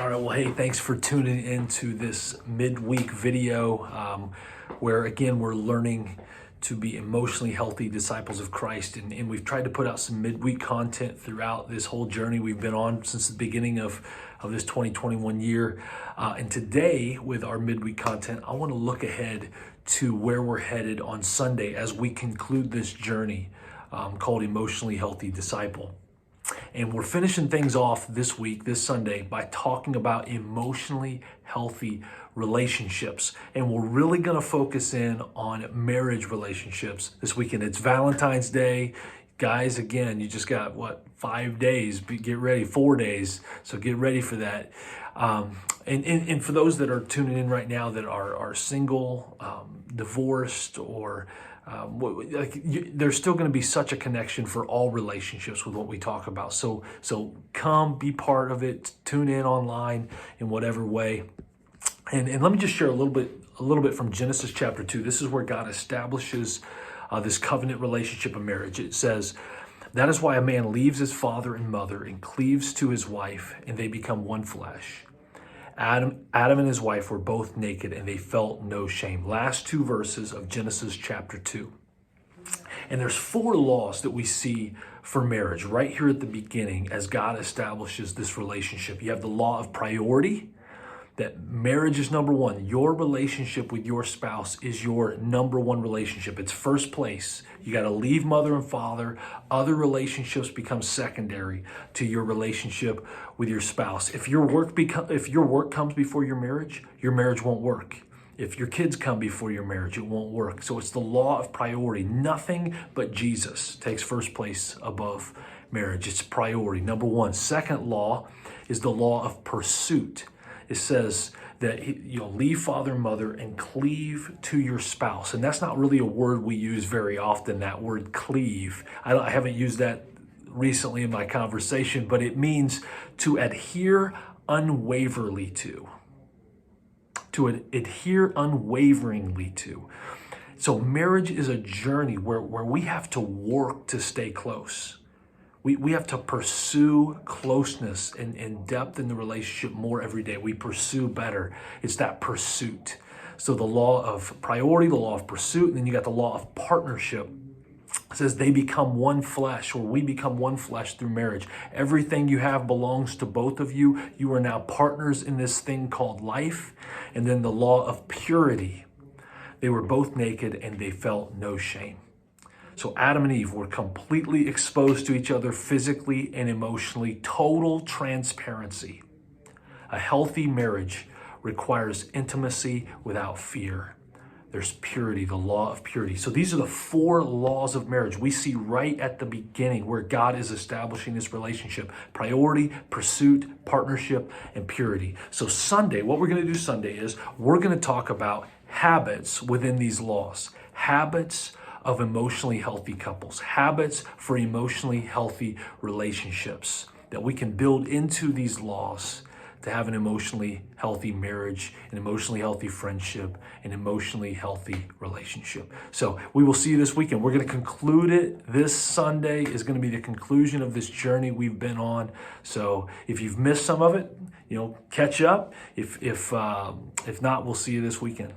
All right, well, hey, thanks for tuning into this midweek video where, again, we're learning to be emotionally healthy disciples of Christ. And we've tried to put out some midweek content throughout this whole journey we've been on since the beginning of this 2021 year. And today, with our midweek content, I want to look ahead to where we're headed on Sunday as we conclude this journey called Emotionally Healthy Disciple. And we're finishing things off this week, this Sunday, by talking about emotionally healthy relationships. And we're really going to focus in on marriage relationships this weekend. It's Valentine's Day. Guys, again, you just got, 5 days? Get ready, 4 days. So get ready for that. And for those that are tuning in right now that are single, divorced, or there's still going to be such a connection for all relationships with what we talk about. So come be part of it. Tune in online in whatever way. And let me just share a little bit from Genesis chapter 2. This is where God establishes this covenant relationship of marriage. It says, "That is why a man leaves his father and mother and cleaves to his wife, and they become one flesh. Adam and his wife were both naked, and they felt no shame." Last two verses of Genesis chapter 2. And there's 4 laws that we see for marriage right here at the beginning as God establishes this relationship. You have the law of priority, that marriage is number one. Your relationship with your spouse is your number one relationship. It's first place. You got to leave mother and father. Other relationships become secondary to your relationship with your spouse. If your work comes before your marriage won't work. If your kids come before your marriage, it won't work. So it's the law of priority. Nothing but Jesus takes first place above marriage. It's priority, number one. Second law is the law of pursuit. It says that you'll leave father and mother and cleave to your spouse. And that's not really a word we use very often, that word cleave. I haven't used that recently in my conversation, but it means to adhere unwaveringly to. To adhere unwaveringly to. So marriage is a journey where we have to work to stay close. We have to pursue closeness and depth in the relationship more every day. We pursue better. It's that pursuit. So the law of priority, the law of pursuit, and then you got the law of partnership. It says they become one flesh, or we become one flesh through marriage. Everything you have belongs to both of you. You are now partners in this thing called life. And then the law of purity. They were both naked and they felt no shame. So Adam and Eve were completely exposed to each other physically and emotionally. Total transparency. A healthy marriage requires intimacy without fear. There's purity, the law of purity. So these are the 4 laws of marriage we see right at the beginning where God is establishing this relationship. Priority, pursuit, partnership, and purity. So Sunday, what we're going to do Sunday is we're going to talk about habits within these laws. Habits of emotionally healthy couples. Habits for emotionally healthy relationships that we can build into these laws to have an emotionally healthy marriage, an emotionally healthy friendship, an emotionally healthy relationship. So we will see you this weekend. We're going to conclude it. This Sunday is going to be the conclusion of this journey we've been on. So if you've missed some of it, catch up. If not, we'll see you this weekend.